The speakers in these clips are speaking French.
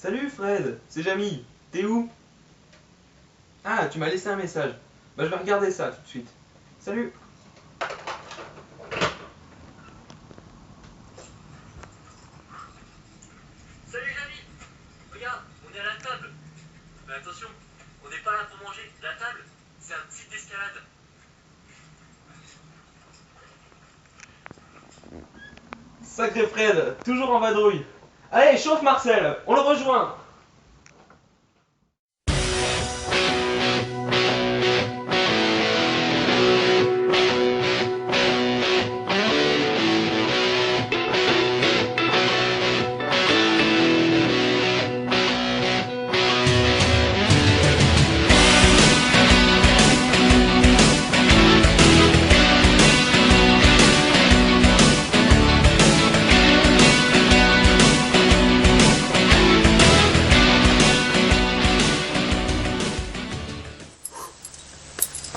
Salut Fred, c'est Jamy. T'es où? Ah, tu m'as laissé un message. Bah je vais regarder ça tout de suite. Salut. Salut Jamy. Regarde, on est à la table. Mais attention, on n'est pas là pour manger. La table, c'est un site d'escalade. Sacré Fred, toujours en vadrouille. Allez, chauffe Marcel, on le rejoint.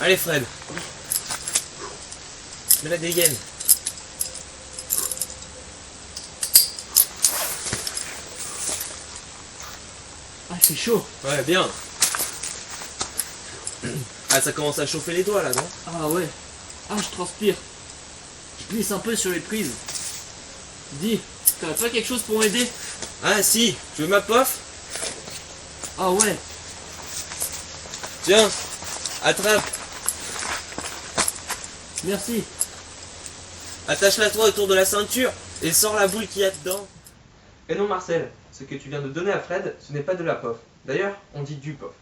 Allez Fred, mets la dégaine. Ah, c'est chaud. Ouais, bien. Ah, ça commence à chauffer les doigts là, non? Ah ouais. Ah, je transpire. Je glisse un peu sur les prises. Dis, t'aurais pas quelque chose pour m'aider? Ah si, tu veux ma pof? Ah ouais. Tiens, attrape, Merci. attache-la toi autour de la ceinture et sors la boule qu'il y a dedans. Et non Marcel, ce que tu viens de donner à Fred, ce n'est pas de la POF. D'ailleurs, on dit du POF.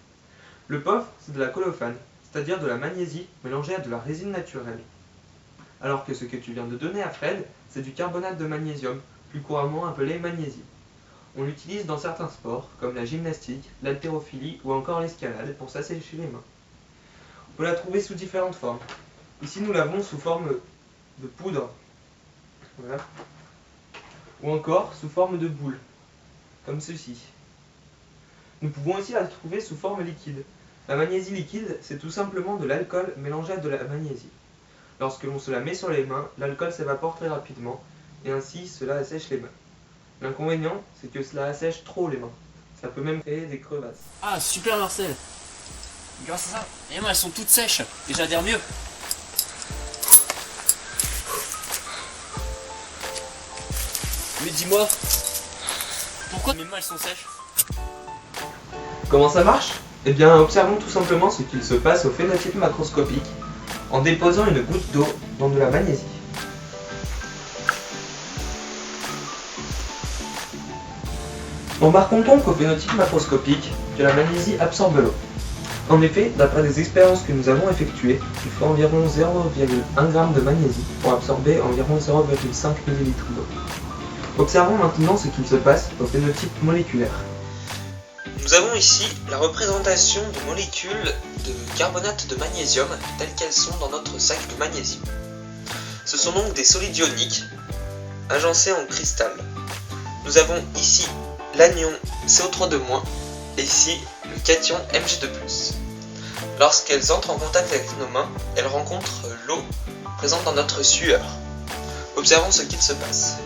Le POF, c'est de la colophane, c'est-à-dire de la magnésie mélangée à de la résine naturelle. Alors que ce que tu viens de donner à Fred, c'est du carbonate de magnésium, plus couramment appelé magnésie. On l'utilise dans certains sports, comme la gymnastique, l'haltérophilie ou encore l'escalade, pour s'assécher les mains. On peut la trouver sous différentes formes. Ici, nous l'avons sous forme de poudre, voilà, ou encore sous forme de boule, comme ceci. Nous pouvons aussi la trouver sous forme liquide. La magnésie liquide, c'est tout simplement de l'alcool mélangé à de la magnésie. Lorsque l'on se la met sur les mains, l'alcool s'évapore très rapidement, et ainsi cela assèche les mains. L'inconvénient, c'est que cela assèche trop les mains. Ça peut même créer des crevasses. Ah, super Marcel. Grâce à ça, les mains elles sont toutes sèches. Déjà dire mieux. Mais dis-moi, pourquoi mes mains elles sont sèches? Comment ça marche? Eh bien, observons tout simplement ce qu'il se passe au phénotype macroscopique en déposant une goutte d'eau dans de la magnésie. Remarquons donc au phénotype macroscopique que la magnésie absorbe l'eau. En effet, d'après des expériences que nous avons effectuées, il faut environ 0,1 g de magnésie pour absorber environ 0,5 ml d'eau. Observons maintenant ce qu'il se passe au phénotype moléculaire. Nous avons ici la représentation de molécules de carbonate de magnésium telles qu'elles sont dans notre sac de magnésium. Ce sont donc des solides ioniques agencés en cristal. Nous avons ici l'anion CO3 et ici le cation Mg2+. Lorsqu'elles entrent en contact avec nos mains, elles rencontrent l'eau présente dans notre sueur. Observons ce qu'il se passe.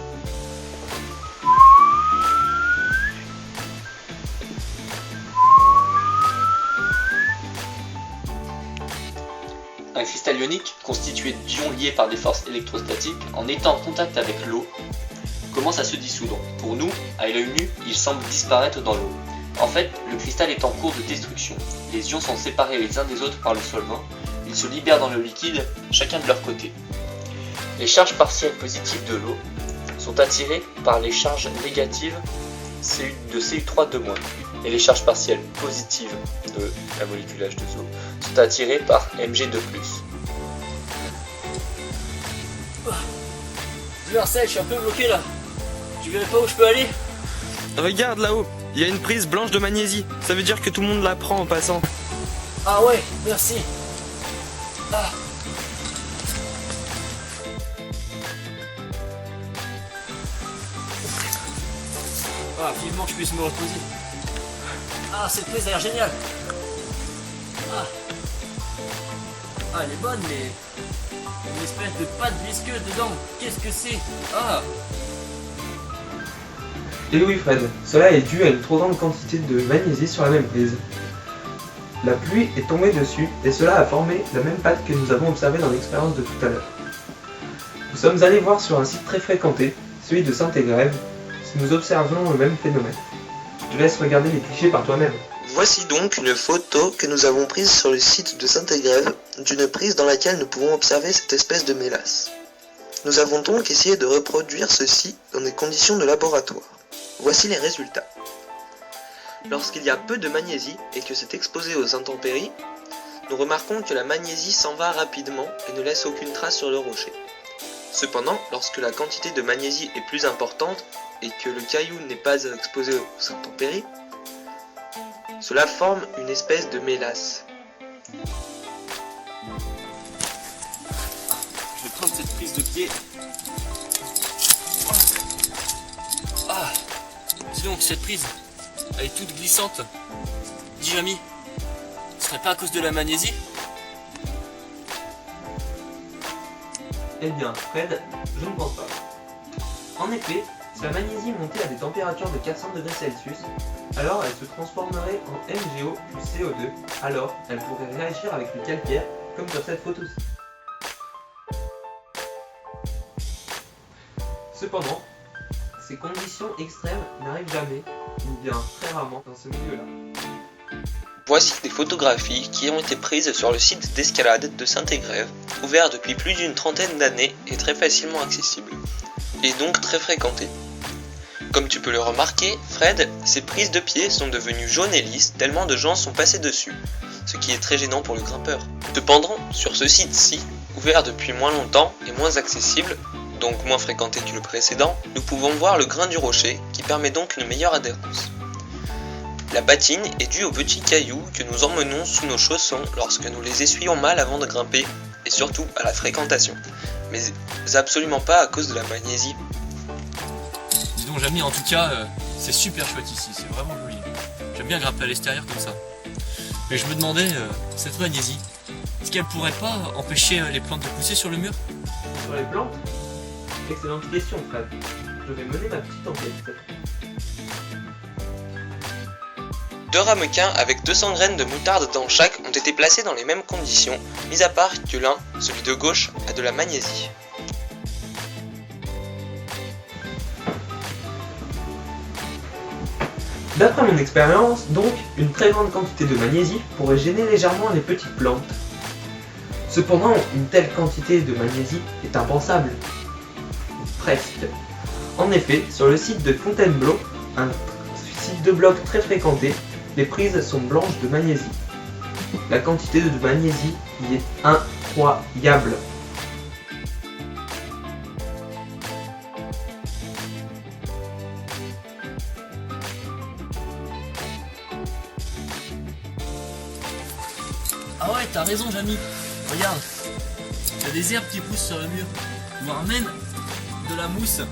Un cristal ionique, constitué d'ions liés par des forces électrostatiques, en étant en contact avec l'eau, commence à se dissoudre. Pour nous, à l'œil nu, il semble disparaître dans l'eau. En fait, le cristal est en cours de destruction. Les ions sont séparés les uns des autres par le solvant. Ils se libèrent dans le liquide, chacun de leur côté. Les charges partielles positives de l'eau sont attirées par les charges négatives de Cu3 et les charges partielles positives de la molécule H2O sont attirées par Mg2+. Dis Marcel, je suis un peu bloqué là. Tu verrais pas où je peux aller? Regarde là-haut, il y a une prise blanche de magnésie. Ça veut dire que tout le monde la prend en passant. Ah ouais, merci. Ah. Ah, vivement que je puisse me reposer. Ah, cette prise a l'air géniale. Ah. Ah, elle est bonne, mais une espèce de pâte visqueuse dedans. Qu'est-ce que c'est? Ah. Et oui Fred, cela est dû à une trop grande quantité de magnésie sur la même prise. La pluie est tombée dessus et cela a formé la même pâte que nous avons observée dans l'expérience de tout à l'heure. Nous sommes allés voir sur un site très fréquenté, celui de Saint-Égrève, si nous observons le même phénomène. Je te laisse regarder les clichés par toi-même. Voici donc une photo que nous avons prise sur le site de Saint-Égrève d'une prise dans laquelle nous pouvons observer cette espèce de mélasse. Nous avons donc essayé de reproduire ceci dans des conditions de laboratoire. Voici les résultats. Lorsqu'il y a peu de magnésie et que c'est exposé aux intempéries, nous remarquons que la magnésie s'en va rapidement et ne laisse aucune trace sur le rocher. Cependant, lorsque la quantité de magnésie est plus importante et que le caillou n'est pas exposé aux intempéries, cela forme une espèce de mélasse. Je vais prendre cette prise de pied. Ah, dis donc, cette prise, elle est toute glissante. Dis Jamy, ce serait pas à cause de la magnésie? Eh bien Fred, je ne pense pas. En effet, si la magnésie montait à des températures de 400 degrés Celsius, alors elle se transformerait en MgO plus CO2, alors elle pourrait réagir avec le calcaire, comme sur cette photo-ci. Cependant, ces conditions extrêmes n'arrivent jamais, ou bien très rarement, dans ce milieu-là. Voici des photographies qui ont été prises sur le site d'escalade de Saint-Égrève, ouvert depuis plus d'une trentaine d'années et très facilement accessible, et donc très fréquenté. Comme tu peux le remarquer, Fred, ces prises de pied sont devenues jaunes et lisses tellement de gens sont passés dessus, ce qui est très gênant pour le grimpeur. Cependant, sur ce site-ci, ouvert depuis moins longtemps et moins accessible, donc moins fréquenté que le précédent, nous pouvons voir le grain du rocher qui permet donc une meilleure adhérence. La patine est due aux petits cailloux que nous emmenons sous nos chaussons lorsque nous les essuyons mal avant de grimper, et surtout à la fréquentation, mais absolument pas à cause de la magnésie. Dis donc Jamy, en tout cas, c'est super chouette ici, c'est vraiment joli. J'aime bien grimper à l'extérieur comme ça. Mais je me demandais, cette magnésie, est-ce qu'elle pourrait pas empêcher les plantes de pousser sur le mur? Sur les plantes? Excellente question Fred. Je vais mener ma petite enquête. 2 ramequins avec 200 graines de moutarde dans chaque ont été placés dans les mêmes conditions, mis à part que l'un, celui de gauche, a de la magnésie. D'après mon expérience, donc, une très grande quantité de magnésie pourrait gêner légèrement les petites plantes. Cependant, une telle quantité de magnésie est impensable. Presque. En effet, sur le site de Fontainebleau, un site de bloc très fréquenté, les prises sont blanches de magnésie. La quantité de magnésie y est incroyable. Ah ouais, t'as raison Jamy. Regarde, il y a des herbes qui poussent sur le mur, voire même de la mousse.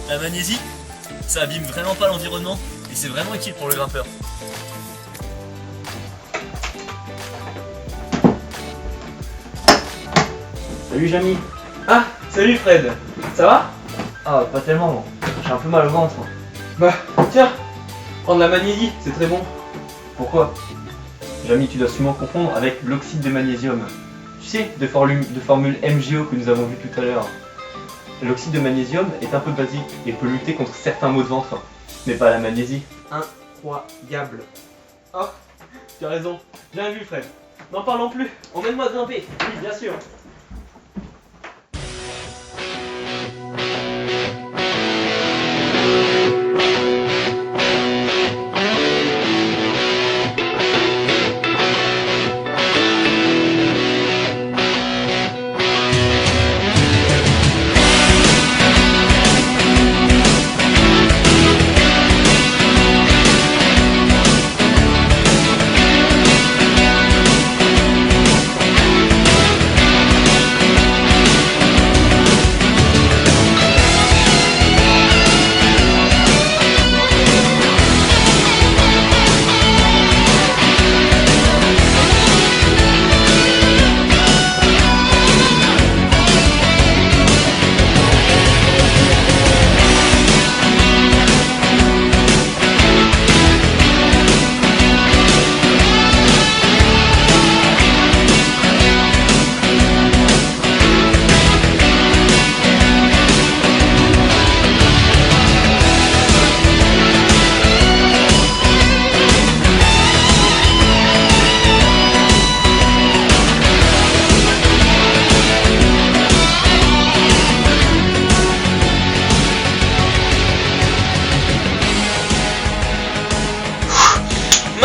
La magnésie, ça abîme vraiment pas l'environnement et c'est vraiment utile pour le grimpeur. Salut Jamy. Ah, salut Fred. Ça va? Ah, pas tellement, j'ai un peu mal au ventre. Bah, tiens, prendre la magnésie, c'est très bon. Pourquoi? Jamy, tu dois sûrement confondre avec l'oxyde de magnésium. Tu sais, de formule MgO que nous avons vu tout à l'heure. L'oxyde de magnésium est un peu basique et peut lutter contre certains maux de ventre, mais pas la magnésie. Incroyable. Oh, tu as raison. Bien vu Fred. N'en parlons plus. Emmène-moi grimper. Oui, bien sûr.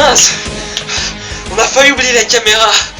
mince! On a failli oublier la caméra!